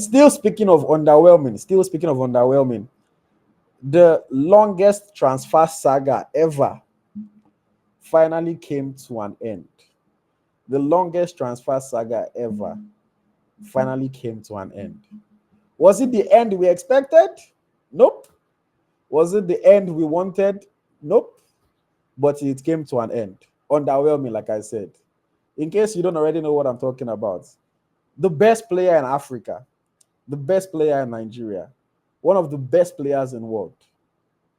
Still speaking of underwhelming, the longest transfer saga ever finally came to an end. The longest transfer saga ever finally came to an end. Was it the end we expected? Nope. Was it the end we wanted? Nope. But it came to an end. Underwhelming, like I said. In case you don't already know what I'm talking about, the best player in Africa, the best player in Nigeria, one of the best players in the world,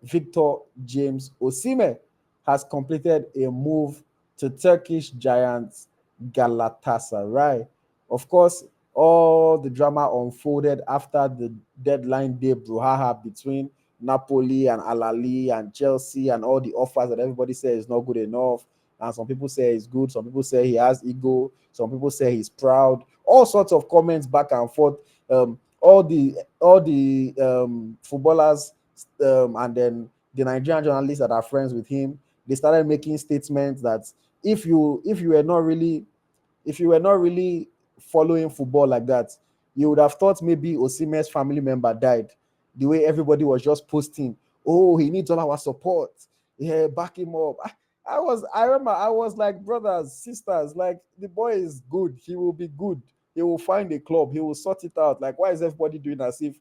Victor James Osimhen, has completed a move to Turkish giants Galatasaray. Of course, all the drama unfolded after the deadline day brouhaha between Napoli and Alali and Chelsea and all the offers that everybody says is not good enough. And some people say he's good, some people say he has ego, some people say he's proud. All sorts of comments back and forth. All the footballers and then the Nigerian journalists that are friends with him, they started making statements that if you were not really following football like that, you would have thought maybe Osimhen's family member died. The way everybody was just posting, oh, he needs all our support. Yeah, back him up. I remember I was like, brothers, sisters, like the boy is good. He will be good. He will find a club. He will sort it out. Like, why is everybody doing as if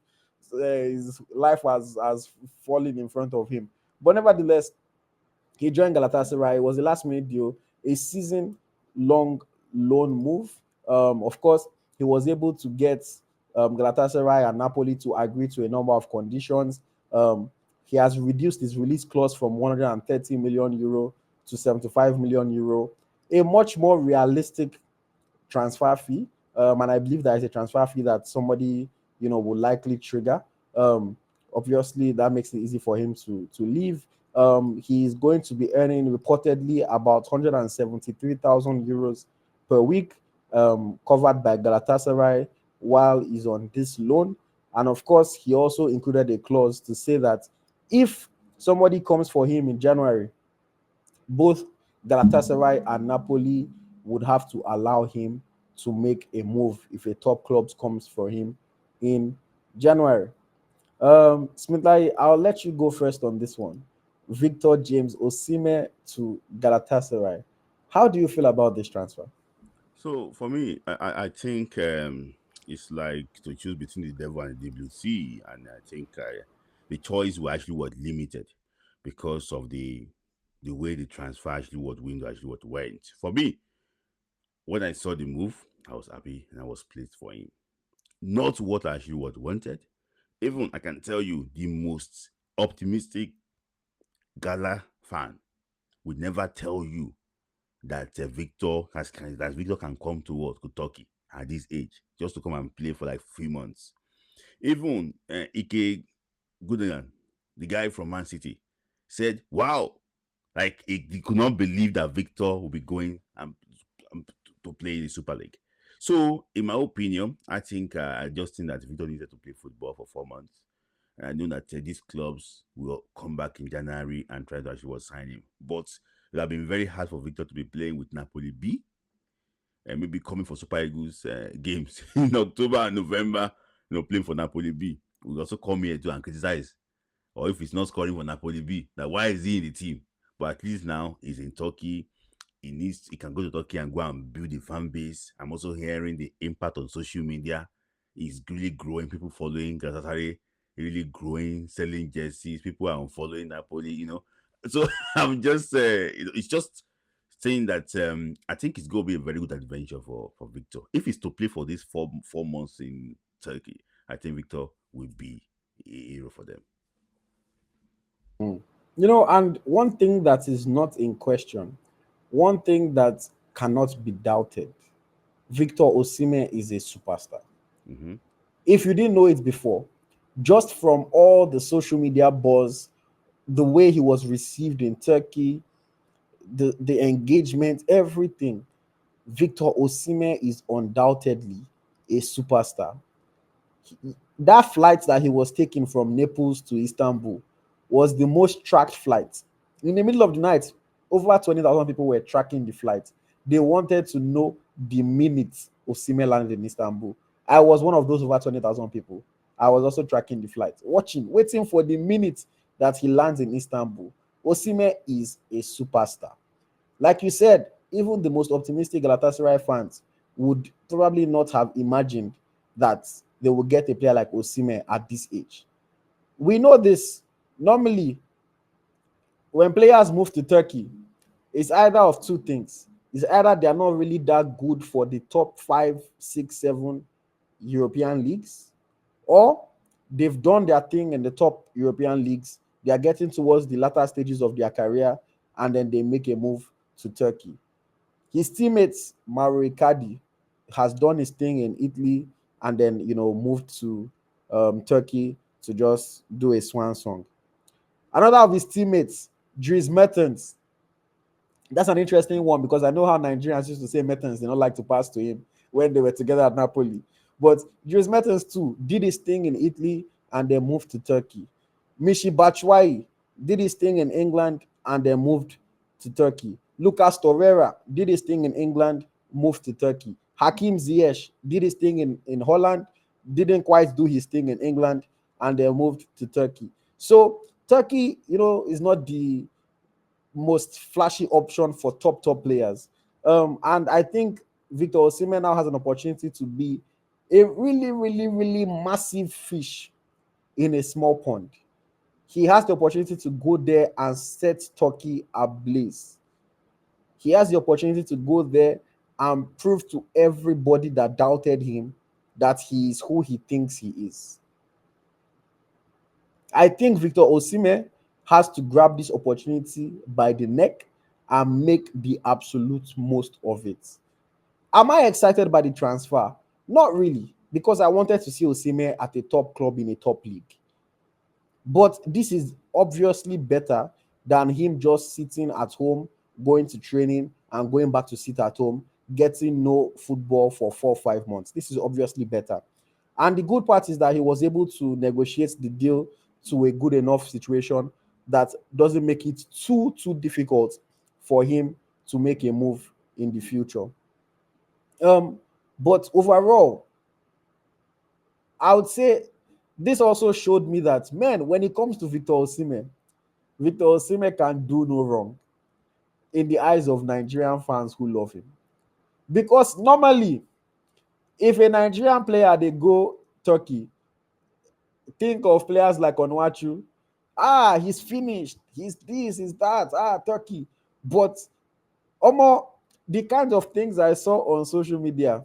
his life has fallen in front of him? But nevertheless, he joined Galatasaray. It was a last minute deal, a season long loan move. Of course, he was able to get Galatasaray and Napoli to agree to a number of conditions. He has reduced his release clause from 130 million euro to 75 million euro, a much more realistic transfer fee. And I believe that is a transfer fee that somebody will likely trigger. Um, Obviously, that makes it easy for him to leave. He's going to be earning reportedly about 173,000 euros per week, covered by Galatasaray while he's on this loan. And of course, he also included a clause to say that if somebody comes for him in January, both Galatasaray and Napoli would have to allow him to make a move if a top club comes for him in January. Smith Layi, I'll let you go first on this one. Victor James Osimhen to Galatasaray. How do you feel about this transfer? So for me, I think it's like to choose between the devil and the WC, and I think the choice was limited because of the way the transfer actually what window actually what went. For me, when I saw the move, I was happy and I was pleased for him. Not what I actually what wanted. Even I can tell you the most optimistic Gala fan would never tell you that Victor can come to what to Turkey at this age just to come and play for like 3 months. Even Ike Goodogan, the guy from Man City, said, "Wow, like he could not believe that Victor will be going um, to play in the Super League." So, in my opinion, I just think that Victor needed to play football for 4 months. And I know that these clubs will come back in January and try to actually sign him. But it would have been very hard for Victor to be playing with Napoli B and maybe coming for Super Eagles games in October and November, playing for Napoli B. Will also come here too and criticize. Or if he's not scoring for Napoli B, that why is he in the team? But at least now he's in Turkey. He can go to Turkey and go and build a fan base. I'm also hearing the impact on social media is really growing. People following Galatasaray, really growing, selling jerseys. People are following Napoli. So I'm just, it's just saying that I think it's going to be a very good adventure for Victor. If he's to play for these 4 months in Turkey, I think Victor will be a hero for them. And one thing that is not in question, one thing that cannot be doubted, Victor Osimhen is a superstar. Mm-hmm. If you didn't know it before, just from all the social media buzz, the way he was received in Turkey, the engagement, everything, Victor Osimhen is undoubtedly a superstar. That flight that he was taking from Naples to Istanbul was the most tracked flight. In the middle of the night, over 20,000 people were tracking the flight. They wanted to know the minute Osimhen landed in Istanbul. I was one of those over 20,000 people. I was also tracking the flight, watching, waiting for the minute that he lands in Istanbul. Osimhen is a superstar. Like you said, even the most optimistic Galatasaray fans would probably not have imagined that they would get a player like Osimhen at this age. We know this. Normally, when players move to Turkey, it's either of two things. It's either they are not really that good for the top 5, 6, 7 European leagues, or they've done their thing in the top European leagues. They are getting towards the latter stages of their career, and then they make a move to Turkey. His teammates, Mauro Icardi, has done his thing in Italy and then moved to Turkey to just do a swan song. Another of his teammates, Dries Mertens, that's an interesting one because I know how Nigerians used to say Mertens, they don't like to pass to him when they were together at Napoli. But Dries Mertens too did his thing in Italy and then moved to Turkey. Mishi Batshuayi did his thing in England and then moved to Turkey. Lucas Torreira did his thing in England, moved to Turkey. Hakim Ziyech did his thing in Holland, didn't quite do his thing in England, and then moved to Turkey. So Turkey, is not the most flashy option for top players. And I think Victor Osimhen now has an opportunity to be a really, really, really massive fish in a small pond. He has the opportunity to go there and set Turkey ablaze. He has the opportunity to go there and prove to everybody that doubted him that he is who he thinks he is. I think Victor Osimhen has to grab this opportunity by the neck and make the absolute most of it. Am I excited by the transfer? Not really, because I wanted to see Osimhen at a top club in a top league. But this is obviously better than him just sitting at home, going to training and going back to sit at home, getting no football for 4 or 5 months. This is obviously better. And the good part is that he was able to negotiate the deal to a good enough situation that doesn't make it too difficult for him to make a move in the future. But overall, I would say this also showed me that, man, when it comes to Victor Osimhen can do no wrong in the eyes of Nigerian fans who love him. Because normally, if a Nigerian player they go Turkey, think of players like Onuachu. He's finished. He's this, he's that. Turkey. But Omo, the kind of things I saw on social media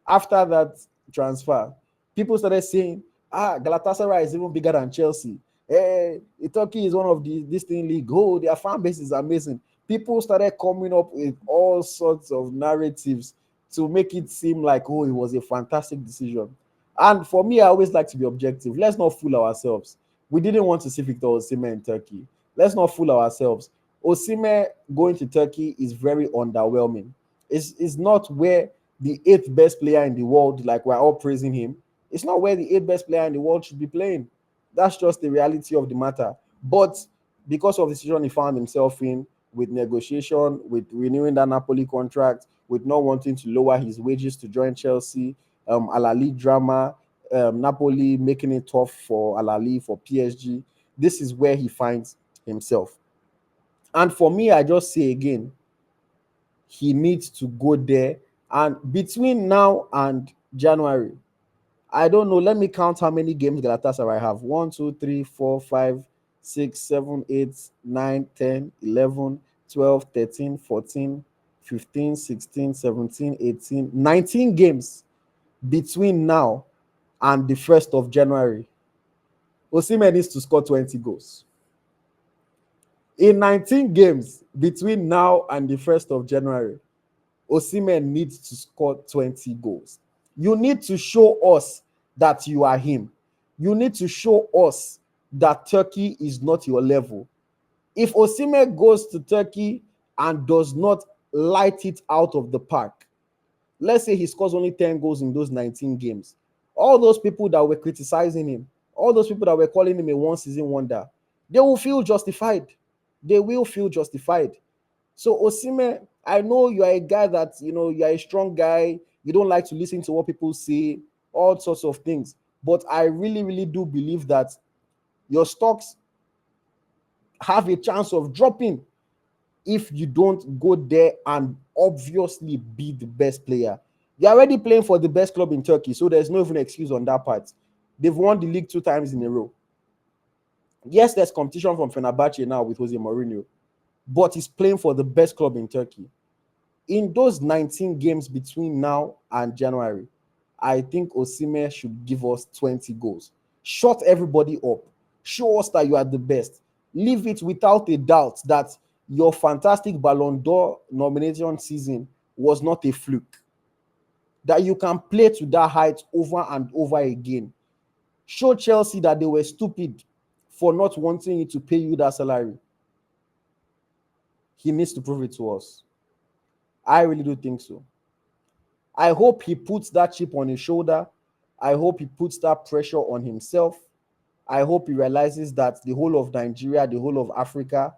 after that transfer, people started saying, Galatasaray is even bigger than Chelsea. Turkey is one of the this thing league. Oh, their fan base is amazing. People started coming up with all sorts of narratives to make it seem like, oh, it was a fantastic decision. And for me, I always like to be objective. Let's not fool ourselves. We didn't want to see Victor Osimhen in Turkey. Let's not fool ourselves. Osimhen going to Turkey is very underwhelming. It's not where the eighth best player in the world, like we're all praising him. It's not where the eighth best player in the world should be playing. That's just the reality of the matter. But because of the situation he found himself in, with negotiation, with renewing that Napoli contract, with not wanting to lower his wages to join Chelsea, Alali drama, Napoli making it tough for Alali, for PSG. This is where he finds himself. And for me, I just say again, he needs to go there. And between now and January, I don't know. Let me count how many games Galatasaray have. 1, 2, 3, 4, 5, 6, 7, 8, 9, 10, 11, 12, 13, 14, 15, 16, 17, 18, 19 games between now and the 1st of January. Osimhen needs to score 20 goals. In 19 games between now and the 1st of January, Osimhen needs to score 20 goals. You need to show us that you are him. You need to show us that Turkey is not your level. If Osimhen goes to Turkey and does not light it out of the park, let's say he scores only 10 goals in those 19 games, all those people that were criticizing him, all those people that were calling him a one-season wonder, they will feel justified. They will feel justified. So Osimhen, I know you are a guy that, you are a strong guy. You don't like to listen to what people say, all sorts of things. But I really, really do believe that your stocks have a chance of dropping if you don't go there and obviously be the best player. You're already playing for the best club in Turkey, so there's no even excuse on that part. They've won the league 2 times in a row. Yes, there's competition from Fenerbahce now with Jose Mourinho, but he's playing for the best club in Turkey. In those 19 games between now and January, I think Osimhen should give us 20 goals. Shut everybody up. Show us that you are the best. Leave it without a doubt that your fantastic Ballon d'Or nomination season was not a fluke. That you can play to that height over and over again. Show Chelsea that they were stupid for not wanting to pay you that salary. He needs to prove it to us. I really do think so. I hope he puts that chip on his shoulder. I hope he puts that pressure on himself. I hope he realizes that the whole of Nigeria, the whole of Africa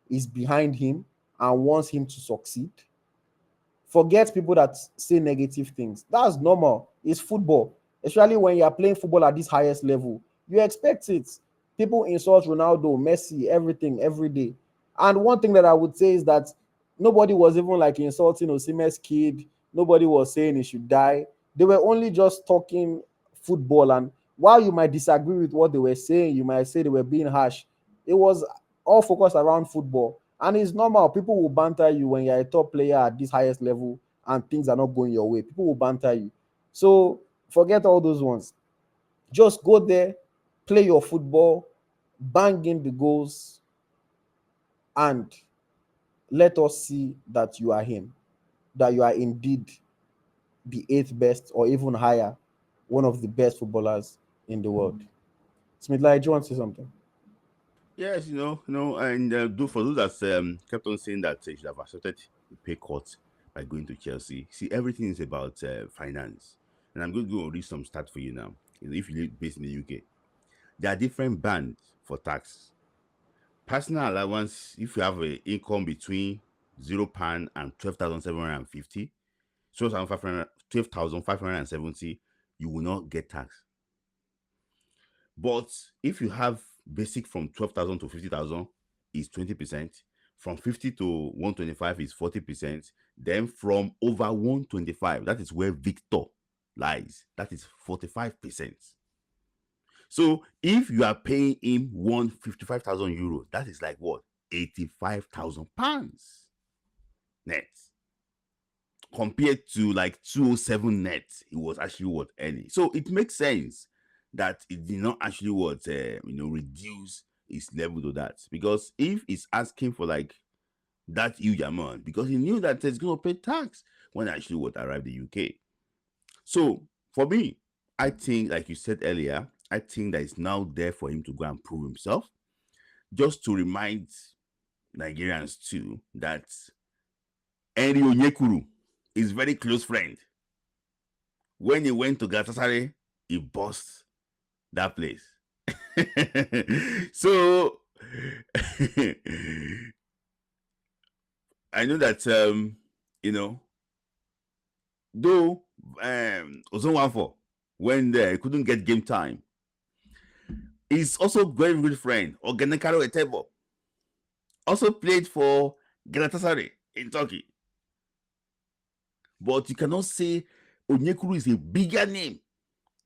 is behind him and wants him to succeed. Forget people that say negative things. That's normal. It's football. Especially when you're playing football at this highest level. You expect it. People insult Ronaldo, Messi, everything, every day. And one thing that I would say is that nobody was even like insulting Osimhen's kid. Nobody was saying he should die. They were only just talking football. And while you might disagree with what they were saying, you might say they were being harsh. It was all focused around football. And it's normal. People will banter you when you're a top player at this highest level and things are not going your way. People will banter you. So forget all those ones. Just go there, play your football, bang in the goals, and let us see that you are him, that you are indeed the eighth best or even higher, one of the best footballers in the world. Smith Layi, do you want to say something? Yes, and for those that kept on saying that he should have accepted the pay cut by going to Chelsea. See, everything is about finance, and I'm going to go read some stats for you now. If you live based in the UK, there are different bands for tax. Personal allowance, if you have an income between £0 and 12,750, 12,570, you will not get tax. But if you have basic from 12,000 to 50,000, is 20%. From 50 to 125 is 40%. Then from over 125, that is where Victor lies. That is 45%. So if you are paying him €155,000, that is like what? £85,000 net. Compared to like 207 net, it was actually what earning. So it makes sense that it did not actually reduce its level to that. Because if it's asking for like that huge amount, because he knew that it's going to pay tax when actually what arrived in the UK. So for me, I think, like you said earlier, I think that it's now there for him to go and prove himself. Just to remind Nigerians too that Henry Onyekuru is very close friend. When he went to Galatasaray, he bossed that place. So I know that though Ozonwafo when there he couldn't get game time, he's also very good friend Ogenekaro Etebo. Also played for Galatasaray in Turkey. But you cannot say Onyekuru is a bigger name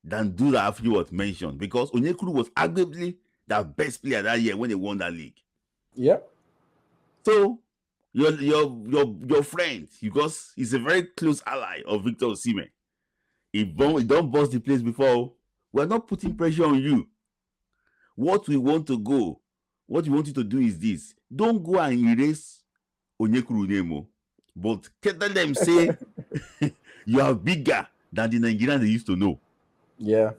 than those that have you mentioned, because Onyekuru was arguably the best player that year when they won that league. Yeah. So your friend, because he's a very close ally of Victor Osimhen, he don't bust the place before. We're not putting pressure on you. What we want you to do is this: don't go and erase Onyekuru name, but tell them say you are bigger than the Nigerians they used to know. Yeah.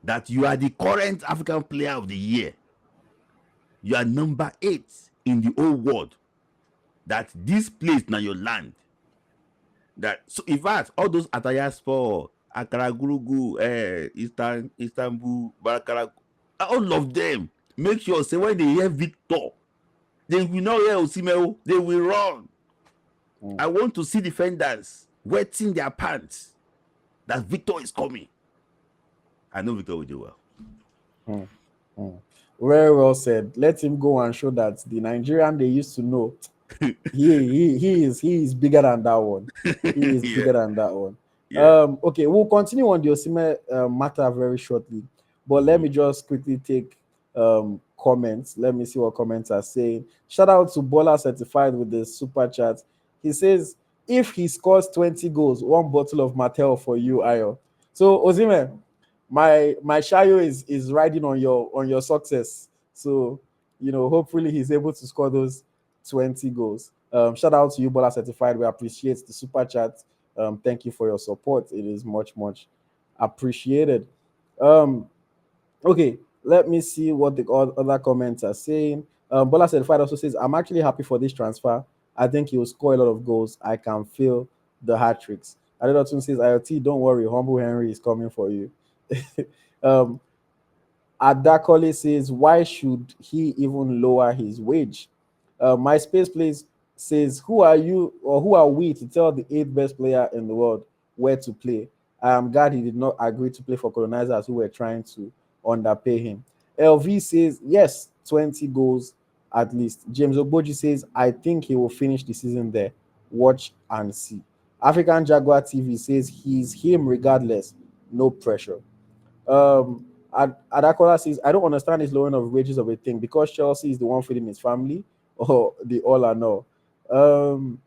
That you are the current African player of the year. You are number 8 in the whole world. That this place now your land. That so in fact, all those attires for Akaragurugu, Istanbul, Barakara, all of them, make sure say when they hear Victor, they will not hear Osimhen, they will run. I want to see defenders wetting their pants that Victor is coming. I know Victor will do well. Hmm, hmm. Very well said. Let him go and show that the Nigerian they used to know, he is bigger than that one. He is Yeah, bigger than that one. yeah. Okay, we'll continue on the Osimhen matter very shortly, but let Mm-hmm. me just quickly take comments. Let me see what comments are saying. Shout out to Bola Certified with the super chat. He says if he scores 20 goals, one bottle of Mattel for you, Ayo. So Osimhen, my shayo is riding on your success. So hopefully he's able to score those 20 goals. Shout out to you, Bola Certified. We appreciate the super chat. Thank you for your support. It is much appreciated. Um, okay, let me see what the other comments are saying. Bola Certified also says, I'm actually happy for this transfer. I think he will score a lot of goals. I can feel the hat tricks. Adeotun says, IoT, don't worry, Humble Henry is coming for you. um, Adakole says, why should he even lower his wage? MySpace Place says, who are you or who are we to tell the eighth best player in the world where to play? I am glad he did not agree to play for colonizers who were trying to underpay him. LV says, yes, 20 goals at least. James Ogboji says, I think he will finish the season there. Watch and see. African Jaguar TV says, he's him regardless. No pressure. Adakola says, I don't understand his lowering of wages of a thing because Chelsea is the one feeding his family or the all or no. Um,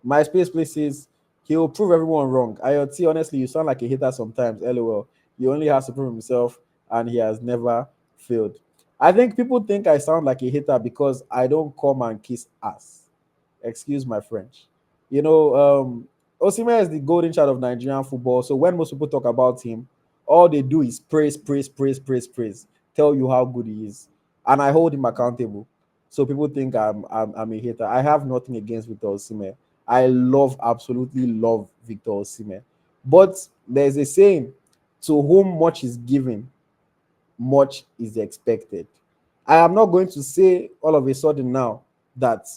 MySpace Place says, he will prove everyone wrong. IoT, honestly, you sound like a hater sometimes. LOL. He only has to prove himself and he has never failed. I think people think I sound like a hater because I don't come and kiss ass. Excuse my French. Osimhen is the golden child of Nigerian football. So when most people talk about him, all they do is praise, praise, praise, praise, praise, tell you how good he is, and I hold him accountable. So people think I'm a hater. I have nothing against Victor Osimhen. I absolutely love Victor Osimhen. But there's a saying: to whom much is given, much is expected. I am not going to say all of a sudden now that,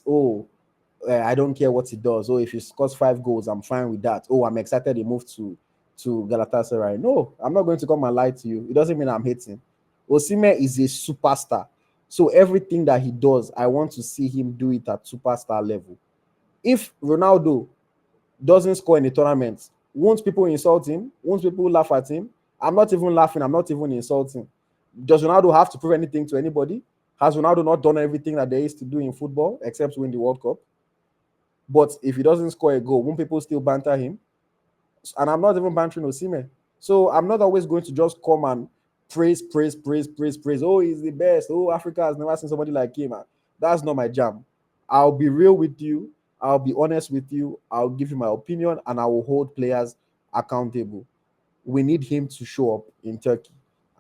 I don't care what he does. Oh, if he scores 5 goals, I'm fine with that. Oh, I'm excited he moved to Galatasaray. No, I'm not going to come and lie to you. It doesn't mean I'm hating. Osimhen is a superstar. So everything that he does, I want to see him do it at superstar level. If Ronaldo doesn't score in a tournament, won't people insult him? Won't people laugh at him? I'm not even laughing. I'm not even insulting. Does Ronaldo have to prove anything to anybody? Has Ronaldo not done everything that there is to do in football except win the World Cup? But if he doesn't score a goal, won't people still banter him? And I'm not even bantering Osimhen. So I'm not always going to just come and praise, praise, praise, praise, praise. Oh, he's the best. Oh, Africa has never seen somebody like him. That's not my jam. I'll be real with you. I'll be honest with you. I'll give you my opinion and I will hold players accountable. We need him to show up in Turkey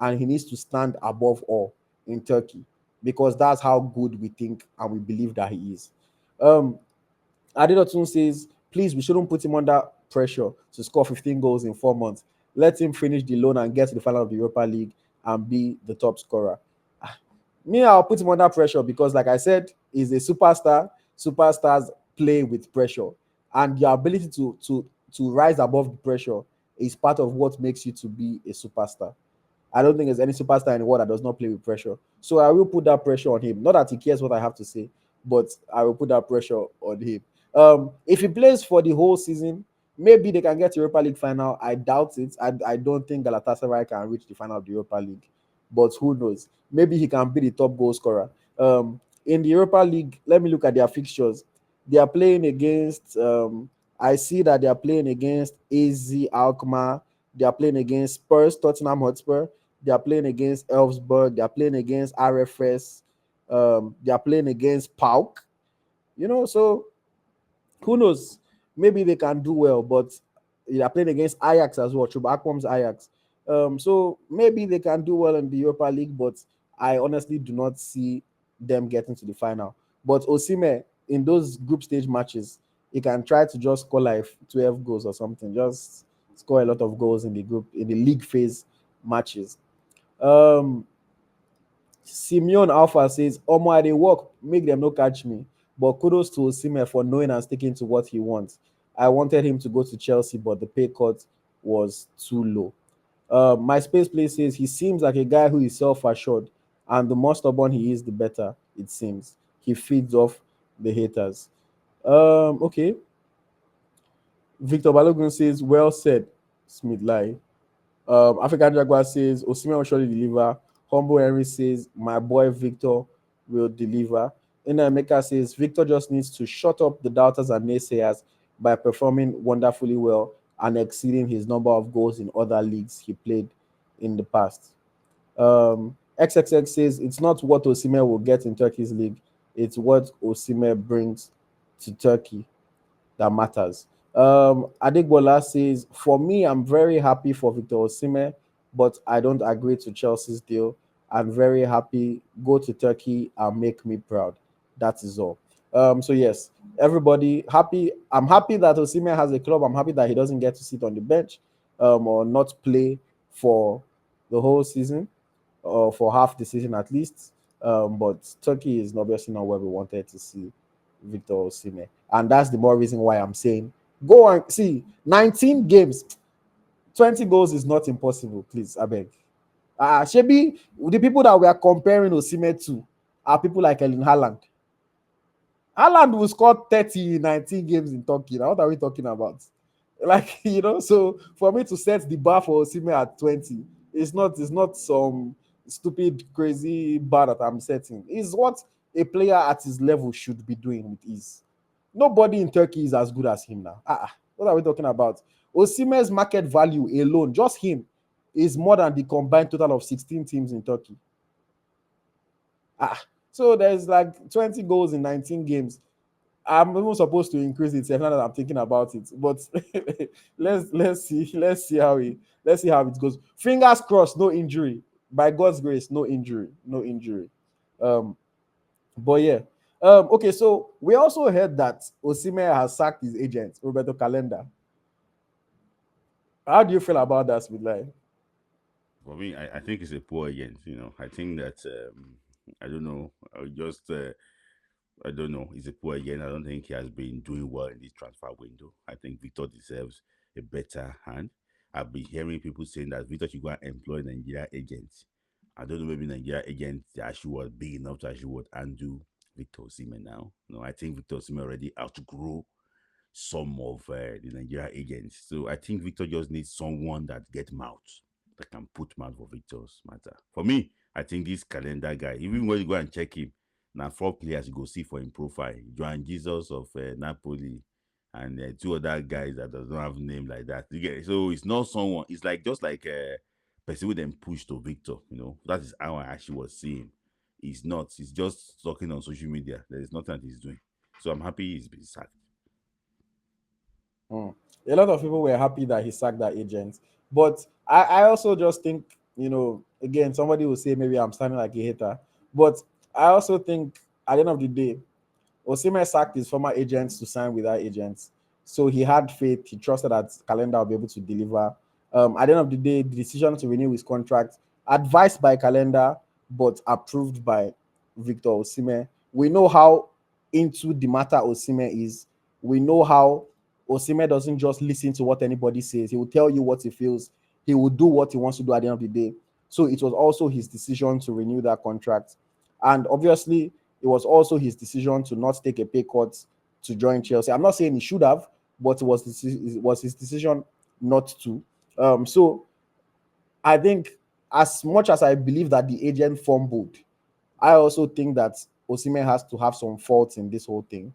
and he needs to stand above all in Turkey because that's how good we think and we believe that he is. Um, Adedotun says, please, we shouldn't put him under pressure to score 15 goals in 4 months. Let him finish the loan and get to the final of the Europa League and be the top scorer. Me, I'll put him under pressure because, like I said, he's a superstar. Superstars play with pressure, and the ability to rise above the pressure is part of what makes you to be a superstar. I don't think there's any superstar in the world that does not play with pressure. So I will put that pressure on him. Not that he cares what I have to say, but I will put that pressure on him. If he plays for the whole season, maybe they can get to Europa League final. I doubt it. I don't think Galatasaray can reach the final of the Europa League, but who knows? Maybe he can be the top goal scorer. In the Europa League, let me look at their fixtures. They are playing against. I see that they are playing against AZ Alkmaar. They are playing against Spurs, Tottenham Hotspur. They are playing against Elfsberg. They are playing against RFS. They are playing against PAOK. So who knows? Maybe they can do well, but they are playing against Ajax as well. Chuba Akpom's Ajax. So maybe they can do well in the Europa League, but I honestly do not see them getting to the final. But Osimhen in those group stage matches, he can try to just score like 12 goals or something. Just score a lot of goals in the league phase matches. Um, Simeon Alpha says, Omo, I dey work, make them no catch me. But kudos to Osimhen for knowing and sticking to what he wants. I wanted him to go to Chelsea, but the pay cut was too low. My space play says he seems like a guy who is self-assured, and the more stubborn he is, the better it seems. He feeds off the haters. Okay. Victor Balogun says, "Well said, Smith Layi." African Jaguar says, "Osimhen will surely deliver." Humble Henry says, "My boy Victor will deliver." Emeka says, "Victor just needs to shut up the doubters and naysayers by performing wonderfully well and exceeding his number of goals in other leagues he played in the past." XXX says, "It's not what Osimhen will get in Turkey's league, it's what Osimhen brings to Turkey that matters." Adegbola says, "For me, I'm very happy for Victor Osimhen, but I don't agree to Chelsea's deal. I'm very happy. Go to Turkey and make me proud. That is all." So yes, everybody happy. I'm happy that Osimhen has a club. I'm happy that he doesn't get to sit on the bench, or not play for the whole season, or for half the season at least. But Turkey is obviously not where we wanted to see Victor Osimhen, and that's the more reason why I'm saying go and see 19 games, 20 goals is not impossible. Please, I beg. Shebi, the people that we are comparing Osimhen to are people like Erling Haaland. Haaland will score 30 in 19 games in Turkey. Now, what are we talking about? Like, so for me to set the bar for Osimhen at 20, it's not some stupid, crazy bar that I'm setting. It's what a player at his level should be doing with ease. Nobody in Turkey is as good as him now. What are we talking about? Osimhen's market value alone, just him, is more than the combined total of 16 teams in Turkey. So there's like 20 goals in 19 games. I'm even supposed to increase it now that I'm thinking about it. But let's see how it goes. Fingers crossed, no injury. By God's grace, no injury. No injury. Um, but yeah. Okay, so we also heard that Osimhen has sacked his agent, Roberto Calenda. How do you feel about that, Smith? For me, I think it's a poor agent. I think that I don't know. I don't know. He's a poor agent. I don't think he has been doing well in this transfer window. I think Victor deserves a better hand. I've been hearing people saying that Victor should go and employ Nigeria agents. I don't know, maybe Nigeria agents they actually was big enough to actually what undo Victor Osimhen now. No, I think Victor Osimhen already outgrow some of the Nigeria agents. So I think Victor just needs someone that get mouth, that can put mouth for Victor's matter. For me, I think this calendar guy, even when you go and check him, now 4 players you go see for him profile. Joan Jesus of Napoli and two other guys that does not have name like that. You get it? So it's not someone. It's like just like a person with them push to Victor. That is how I actually was seeing. He's not. He's just talking on social media. There is nothing that he's doing. So I'm happy he's been sacked. Hmm. A lot of people were happy that he sacked that agent. But I also just think, again, somebody will say maybe I'm sounding like a hater. But I also think at the end of the day, Osimhen sacked his former agents to sign with that agents. So he had faith. He trusted that Calendar will be able to deliver. At the end of the day, the decision to renew his contract, advised by Calendar, but approved by Victor Osimhen. We know how into the matter Osimhen is. We know how Osimhen doesn't just listen to what anybody says. He will tell you what he feels. He will do what he wants to do at the end of the day. So it was also his decision to renew that contract. And obviously, it was also his decision to not take a pay cut to join Chelsea. I'm not saying he should have, but it was his decision not to. So I think, as much as I believe that the agent fumbled, I also think that Osimhen has to have some faults in this whole thing,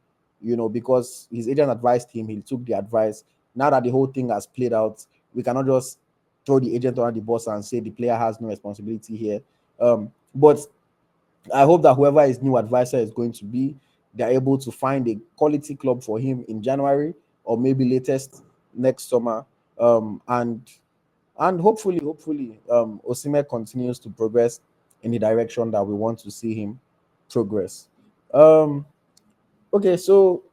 because his agent advised him, he took the advice. Now that the whole thing has played out, we cannot just throw the agent on the bus and say the player has no responsibility here. But I hope that whoever his new advisor is going to be, they're able to find a quality club for him in January or maybe latest next summer. And hopefully, Osimhen continues to progress in the direction that we want to see him progress. Um, okay, so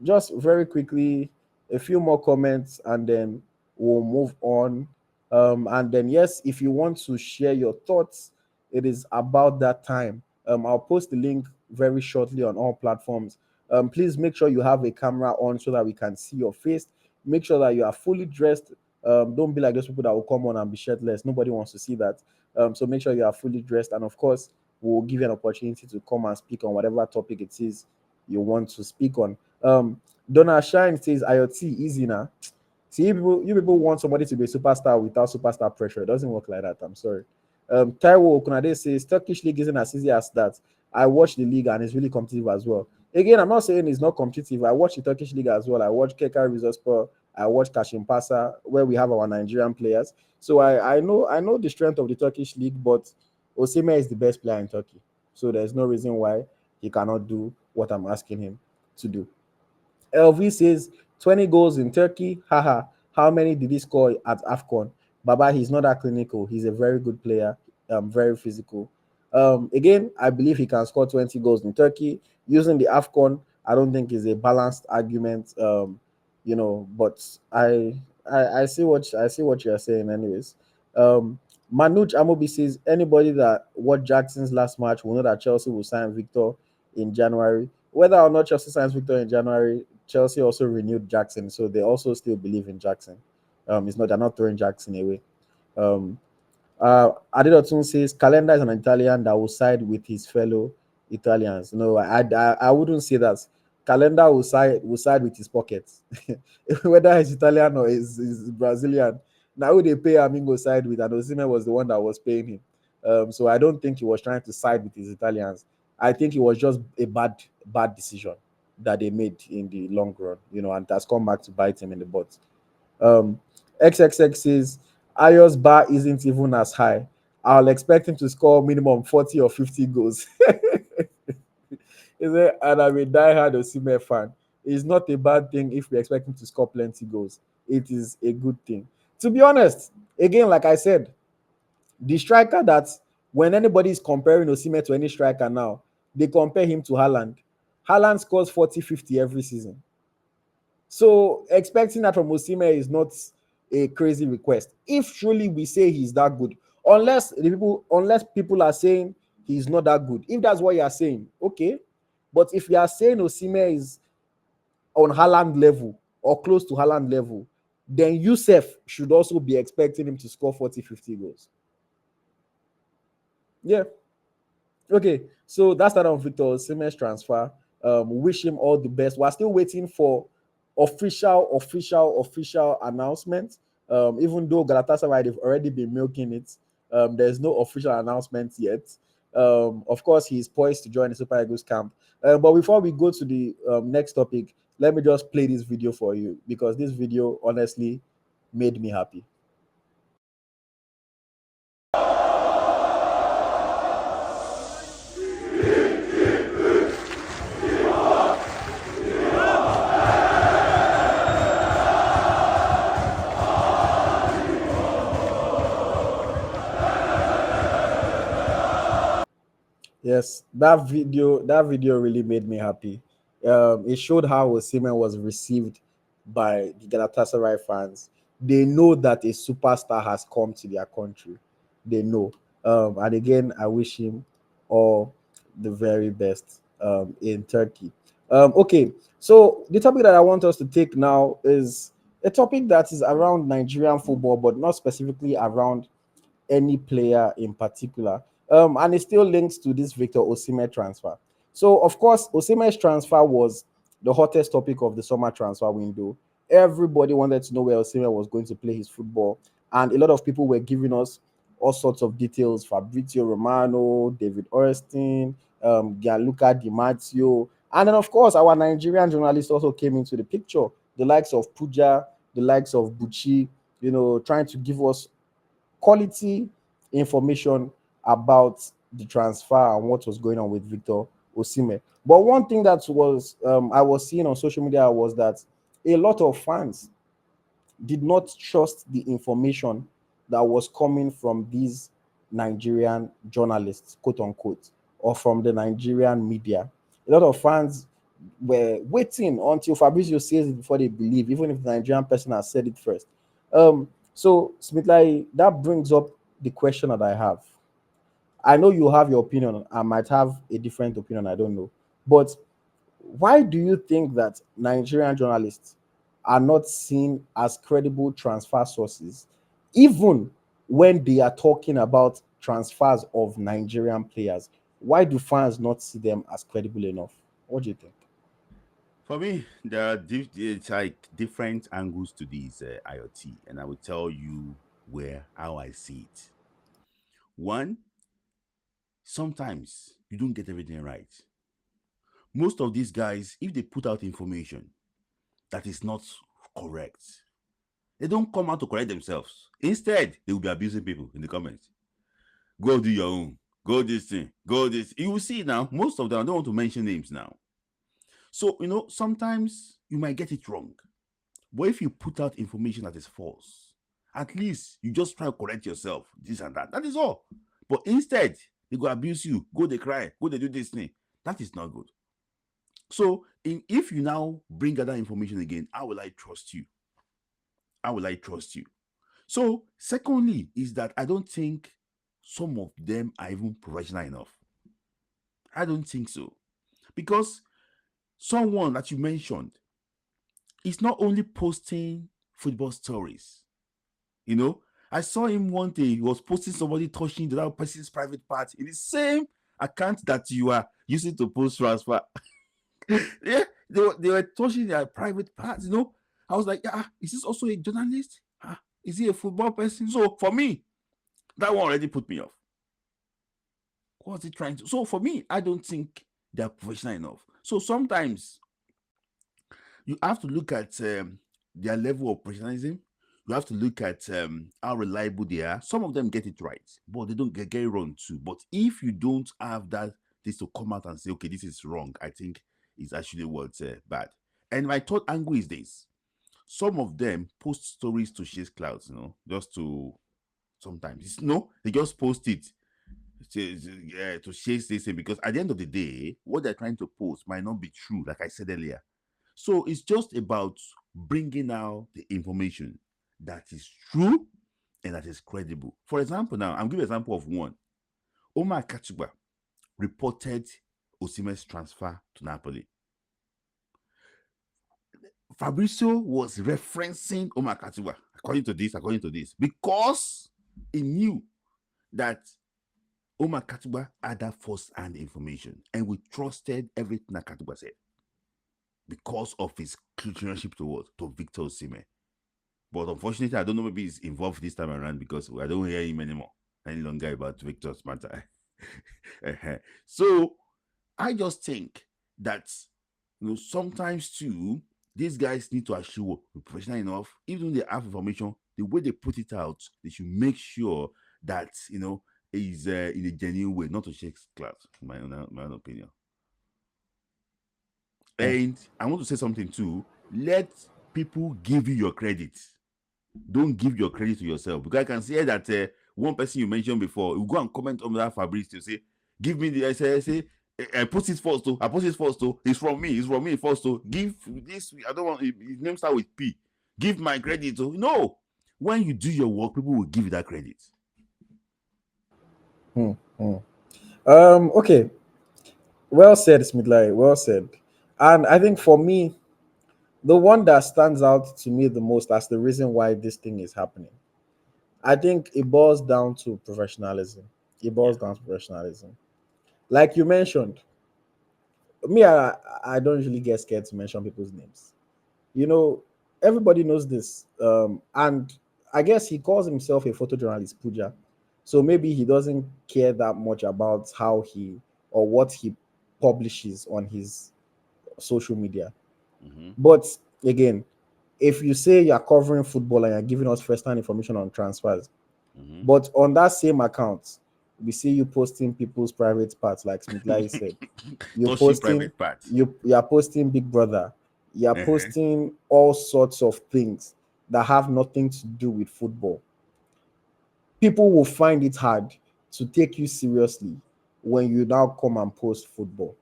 just very quickly, a few more comments and then we'll move on. And then, yes, if you want to share your thoughts, it is about that time. I'll post the link very shortly on all platforms. Please make sure you have a camera on so that we can see your face. Make sure that you are fully dressed. Don't be like those people that will come on and be shirtless. Nobody wants to see that. So make sure you are fully dressed, and of course, we'll give you an opportunity to come and speak on whatever topic it is you want to speak on. Donna Shine says, IoT easy now. See, you people want somebody to be a superstar without superstar pressure. It doesn't work like that. I'm sorry. Taiwo Okunade says Turkish league isn't as easy as that. I watch the league and it's really competitive as well. Again, I'm not saying it's not competitive. I watch the Turkish league as well. I watch Keka Rizespor. I watch Kashim Pasa, where we have our Nigerian players. So I know the strength of the Turkish league, but Osimhen is the best player in Turkey. So there's no reason why he cannot do what I'm asking him to do. LV says 20 goals in Turkey. Haha. How many did he score at AFCON? Baba, he's not that clinical. He's a very good player, very physical. Again, I believe he can score 20 goals in Turkey. Using the AFCON, I don't think is a balanced argument. But I see what you're saying, anyways. Um, Manuch Amobi says anybody that watched Jackson's last match will know that Chelsea will sign Victor in January. Whether or not Chelsea signs Victor in January, Chelsea also renewed Jackson, so they also still believe in Jackson. It's not they're not throwing Jackson away. Um, Adedotun says Calendar is an Italian that will side with his fellow Italians. No, I wouldn't say that. Calendar will side with his pockets, whether he's Italian or is Brazilian. Now who they pay Amingo side with, and Osimhen was the one that was paying him. So I don't think he was trying to side with his Italians. I think it was just a bad decision that they made in the long run, and that's come back to bite him in the butt. Um, XXX says Ayos bar isn't even as high. I'll expect him to score minimum 40 or 50 goals. Is it? And I'm a diehard Osimhen fan. It's not a bad thing if we expect him to score plenty goals. It is a good thing. To be honest, again, like I said, the striker that when anybody is comparing Osimhen to any striker now, they compare him to Haaland. Haaland scores 40, 50 every season. So expecting that from Osimhen is not a crazy request. If truly we say he's that good, unless people are saying he's not that good. If that's what you are saying, okay. But if you are saying Osimhen is on Haaland level or close to Haaland level, then Youssef should also be expecting him to score 40, 50 goals. Yeah. Okay, so that's that on Victor Osimhen's transfer. Wish him all the best. We're still waiting for official announcement. Even though Galatasaray they've already been milking it, there's no official announcement yet. Of course, he's poised to join the Super Eagles camp. But before we go to the next topic, let me just play this video for you because this video honestly made me happy. Yes, that video really made me happy. It showed how Osimhen was received by the Galatasaray fans. They know that a superstar has come to their country. They know. And again, I wish him all the very best in Turkey. Okay, so the topic that I want us to take now is a topic that is around Nigerian football, but not specifically around any player in particular. And it still links to this Victor Osimhen transfer. So, of course, Osimhen's transfer was the hottest topic of the summer transfer window. Everybody wanted to know where Osimhen was going to play his football, and a lot of people were giving us all sorts of details. Fabrizio Romano, David Orestein, Gianluca Di Marzio, and then, of course, our Nigerian journalists also came into the picture. The likes of Puja, the likes of Bucci, trying to give us quality information about the transfer and what was going on with Victor Osimhen. But one thing that was I was seeing on social media was that a lot of fans did not trust the information that was coming from these Nigerian journalists, quote unquote, or from the Nigerian media. A lot of fans were waiting until Fabrizio says it before they believe, even if the Nigerian person has said it first. So, Smith Layi, that brings up the question that I have. I know you have your opinion. I might have a different opinion. I don't know. But Why do you think that Nigerian journalists are not seen as credible transfer sources, even when they are talking about transfers of Nigerian players? Why do fans not see them as credible enough? What do you think? For me, there are it's like different angles to this IoT, and I will tell you where how I see it. One, sometimes you don't get everything right. Most of these guys, if they put out information that is not correct, they don't come out to correct themselves. Instead, they will be abusing people in the comments. Go do your own. Go this thing. Go this. You will see now. Most of them, I don't want to mention names now. So sometimes you might get it wrong. But if you put out information that is false, at least you just try to correct yourself, this and that. That is all. But instead, they go abuse you, go they cry, go they do this thing. That is not good. So if you now bring other information again, how will I trust you? How will I trust you? So, secondly, is that I don't think some of them are even professional enough. I don't think so. Because someone that you mentioned is not only posting football stories. I saw him one day, he was posting somebody touching the other person's private part in the same account that you are using to post transfer. Yeah, they were touching their private parts. I was like, is this also a journalist? Is he a football person? So for me, that one already put me off. What's he trying to? So for me, I don't think they're professional enough. So sometimes you have to look at their level of professionalism. You have to look at how reliable they are. Some of them get it right, but they don't get it wrong too. But if you don't have that, this to come out and say, okay, this is wrong, I think it's actually what's bad. And my third angle is this: some of them post stories to chase clouds, just to sometimes they just post it to chase this thing, because at the end of the day, what they're trying to post might not be true, like I said earlier. So it's just about bringing out the information that is true and that is credible. For example, now I'm giving an example of one. Omar Kachuba reported Osimhen's transfer to Napoli. Fabrizio was referencing Omar Kachuba according to this, because he knew that Omar Katuba had that first-hand information, and we trusted everything that Katuba said because of his relationship to Victor Osimhen. But unfortunately, I don't know, maybe he's involved this time around, because I don't hear him anymore any longer about Victor's matter. So I just think that sometimes too, these guys need to assure professional enough, even though they have information, the way they put it out, they should make sure that is in a genuine way, not to shake class, my own opinion. Hmm. And I want to say something too. Let people give you your credit. Don't give your credit to yourself, because I can see that one person you mentioned before, you go and comment on that Fabrice to say, give me the I say I post his first too. I post his first too. It's from me. It's from me first too. Give this. I don't want his name start with P. Give my credit to no. When you do your work, people will give you that credit. Hmm. Hmm. Okay. Well said, Smith Layi. Well said. And I think for me, the one that stands out to me the most as the reason why this thing is happening, I think it boils down to professionalism. It Yeah. boils down to professionalism. Like you mentioned, me, I don't usually get scared to mention people's names. You know, everybody knows this. And I guess he calls himself a photojournalist, Puja. So maybe he doesn't care that much about how he or what he publishes on his social media. Mm-hmm. But again, if you say you're covering football and you're giving us first-hand information on transfers, Mm-hmm. but on that same account, we see you posting people's private parts, like Smith Lai said. You're Touching posting, private part. you're posting Big Brother. You're Uh-huh. posting all sorts of things that have nothing to do with football. People will find it hard to take you seriously when you now come and post football.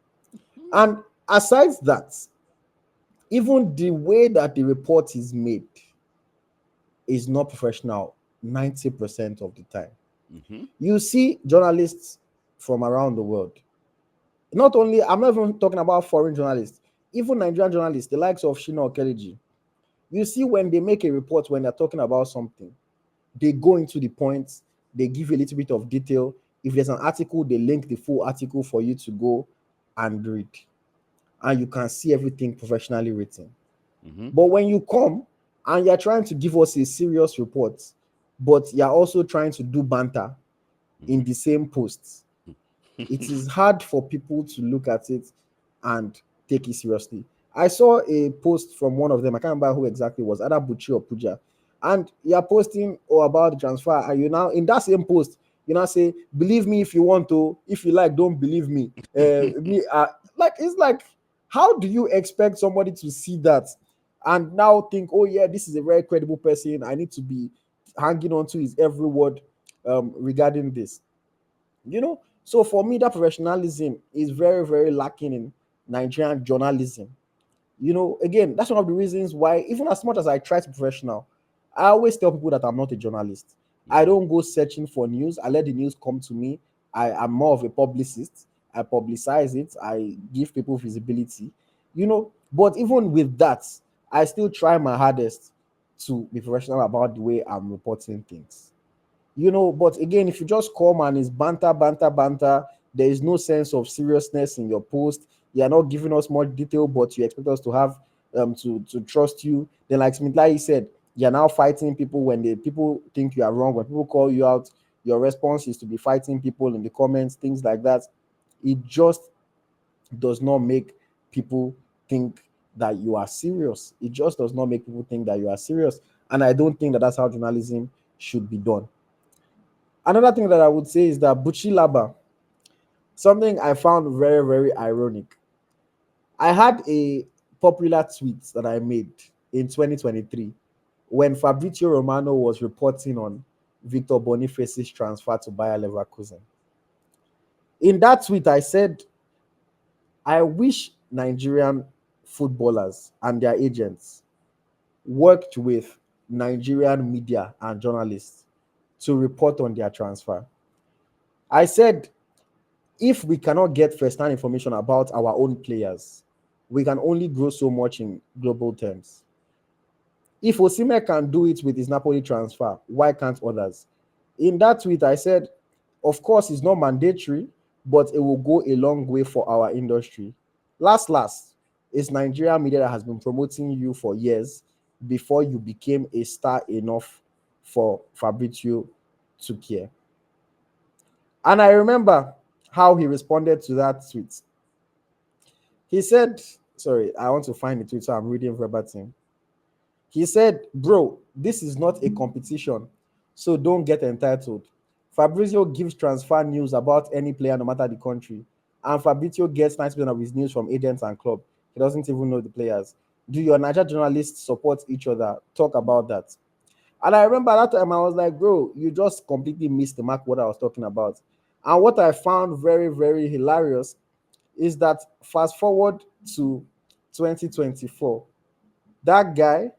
And aside that, even the way that the report is made is not professional 90% of the time. Mm-hmm. You see journalists from around the world. Not only, I'm not even talking about foreign journalists. even Nigerian journalists, the likes of Shina Okeleji, you see when they make a report when they're talking about something, they go into the points, they give you a little bit of detail. If there's an article, they link the full article for you to go and read, and you can see everything professionally written. Mm-hmm. But when you come and you're trying to give us a serious report, but you're also trying to do banter in the same posts, it is hard for people to look at it and take it seriously. I saw a post from one of them. I can't remember who exactly it was, either Buchi or Puja. And you're posting about the transfer, and you now in that same post, you now say, "Believe me if you want to. If you like, don't believe me." Like it's like, how do you expect somebody to see that and now think, "Oh yeah, this is a very credible person. I need to be hanging on to his every word regarding this." So for me, that professionalism is very, very lacking in Nigerian journalism. Again, that's one of the reasons why, even as much as I try to be professional, I always tell people that I'm not a journalist. I Mm-hmm. don't go searching for news. I let the news come to me. I am more of a publicist. I publicize it. I give people visibility. But even with that, I still try my hardest to be professional about the way I'm reporting things. But again, if you just come and it's banter, banter, banter, there is no sense of seriousness in your post. You are not giving us more detail, but you expect us to have to trust you. Then, like Smith Layi said, you're now fighting people when the people think you are wrong. When people call you out, your response is to be fighting people in the comments, things like that. It just does not make people think that you are serious. It just does not make people think that you are serious. And I don't think that that's how journalism should be done. Another thing that I would say is that Buchi Laba, something I found very, very ironic. I had a popular tweet that I made in 2023 when Fabrizio Romano was reporting on Victor Boniface's transfer to Bayer Leverkusen. In that tweet, I said, I wish Nigerian footballers and their agents worked with Nigerian media and journalists to report on their transfer. I said, if we cannot get first-hand information about our own players, we can only grow so much in global terms. If Osimhen can do it with his Napoli transfer, why can't others? In that tweet, I said, of course, it's not mandatory, but it will go a long way for our industry. Last, it's Nigerian media that has been promoting you for years before you became a star enough for Fabrizio to care. And I remember how he responded to that tweet. He said, sorry, I want to find the tweet, so I'm reading verbatim. He said, bro, this is not a competition, so don't get entitled. Fabrizio gives transfer news about any player, no matter the country. And Fabrizio gets 90% of his news from agents and club. He doesn't even know the players. Do your Niger journalists support each other? Talk about that. And I remember that time I was like, bro, you just completely missed the mark what I was talking about. And what I found very, very hilarious is that fast forward to 2024, that guy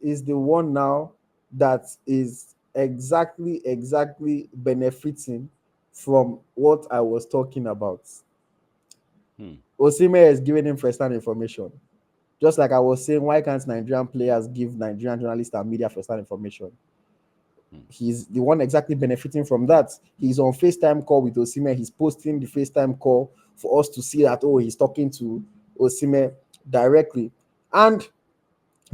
is the one now that is exactly benefiting from what I was talking about. Hmm. Osimhen is giving him first-hand information. Just like I was saying, why can't Nigerian players give Nigerian journalists and media first-hand information? Hmm. He's the one exactly benefiting from that. He's on FaceTime call with Osimhen. He's posting the FaceTime call for us to see that, oh, he's talking to Osimhen directly. And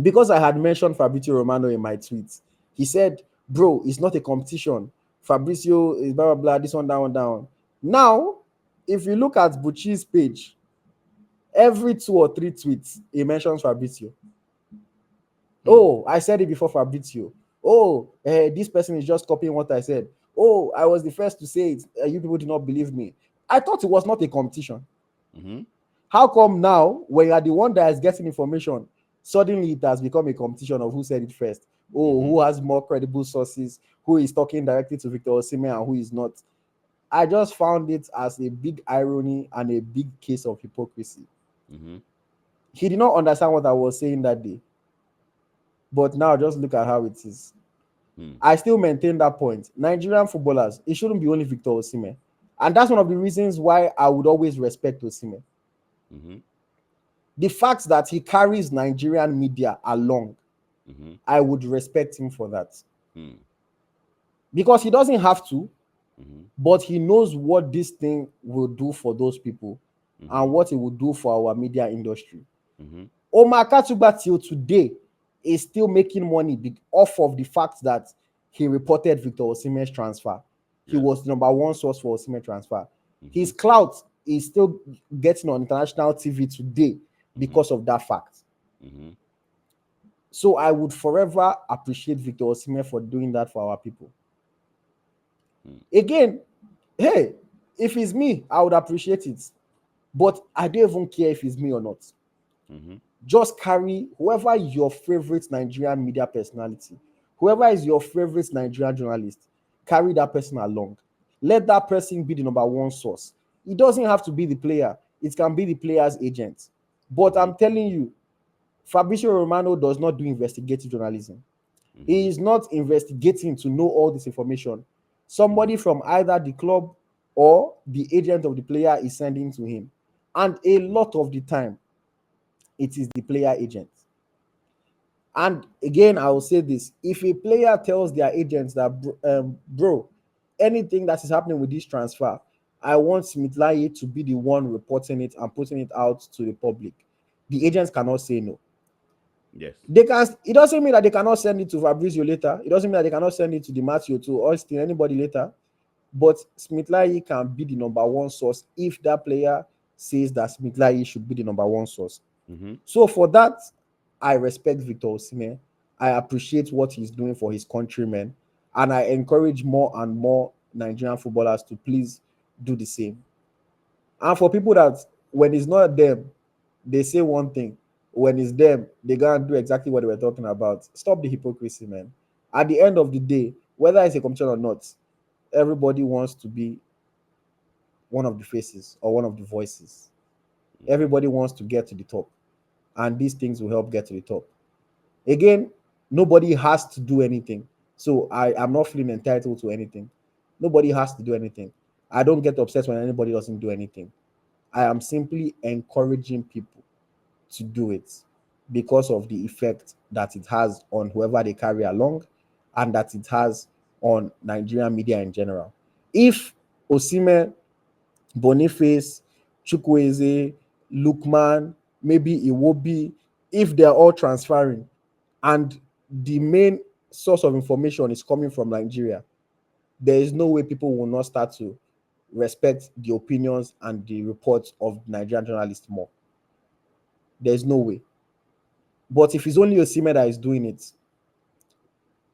because I had mentioned Fabrizio Romano in my tweets, he said, bro, it's not a competition. Fabrizio is blah, blah, blah, this one, that one, that one. Now, if you look at Buchi's page, every 2 or 3 tweets, he mentions Fabrizio. Hmm. Oh, I said it before Fabrizio. Oh, this person is just copying what I said. Oh, I was the first to say it. You people did not believe me. I thought it was not a competition. Mm-hmm. How come now, when you are the one that is getting information, suddenly it has become a competition of who said it first? Oh, Mm-hmm. who has more credible sources? Who is talking directly to Victor Osimhen and who is not? I just found it as a big irony and a big case of hypocrisy. Mm-hmm. He did not understand what I was saying that day, but now just look at how it is. Hmm. I still maintain that point. Nigerian footballers, it shouldn't be only Victor Osimhen, and that's one of the reasons why I would always respect Osimhen. Mm-hmm. The fact that he carries Nigerian media along, Mm-hmm. I would respect him for that. Mm. Because he doesn't have to, Mm-hmm. but he knows what this thing will do for those people Mm-hmm. and what it will do for our media industry. Mm-hmm. Omar Katuba till today is still making money off of the fact that he reported Victor Osimhen's transfer. He Yeah. was the number one source for Osimhen transfer. Mm-hmm. His clout is still getting on international TV today Mm-hmm. because of that fact. Mm-hmm. So I would forever appreciate Victor Osimhen for doing that for our people. Mm. Again, hey, if it's me, I would appreciate it. But I don't even care if it's me or not. Mm-hmm. Just carry whoever your favorite Nigerian media personality, whoever is your favorite Nigerian journalist, carry that person along. Let that person be the number one source. It doesn't have to be the player, it can be the player's agent. But Mm-hmm. I'm telling you, Fabrizio Romano does not do investigative journalism. Mm-hmm. He is not investigating to know all this information. Mm-hmm. Somebody from either the club or the agent of the player is sending to him. And a lot of the time, it is the player agent. And again, I will say this: if a player tells their agents that, bro, anything that is happening with this transfer, I want Smith Layi to be the one reporting it and putting it out to the public, the agents cannot say no. Yes. They can. It doesn't mean that they cannot send it to Fabrizio later. It doesn't mean that they cannot send it to the Matthew, to Austin, anybody later. But Smith Layi can be the number one source if that player says that Smith Layi should be the number one source. Mm-hmm. So for that, I respect Victor Osimhen. I appreciate what he's doing for his countrymen, and I encourage more and more Nigerian footballers to please do the same. And for people that when it's not them, they say one thing. When it's them, they go and do exactly what they were talking about. Stop the hypocrisy, man. At the end of the day, whether it's a competition or not, everybody wants to be one of the faces or one of the voices. Mm-hmm. Everybody wants to get to the top, and these things will help get to the top. Again, nobody has to do anything. So I am not feeling entitled to anything. Nobody has to do anything. I don't get upset when anybody doesn't do anything. I am simply encouraging people to do it because of the effect that it has on whoever they carry along and that it has on Nigerian media in general. If Osimhen, Boniface, Chukwueze, Lukman, maybe Iwobi, if they're all transferring and the main source of information is coming from Nigeria, there is no way people will not start to respect the opinions and the reports of Nigerian journalists more. There's no way. But if it's only Osimhen that is doing it,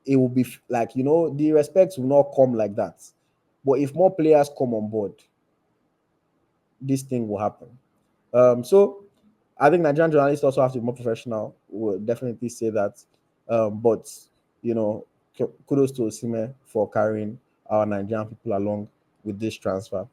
it will be like, the respect will not come like that. But if more players come on board, this thing will happen. So I think Nigerian journalists also have to be more professional. We'll definitely say that. But you know, kudos to Osimhen for carrying our Nigerian people along with this transfer.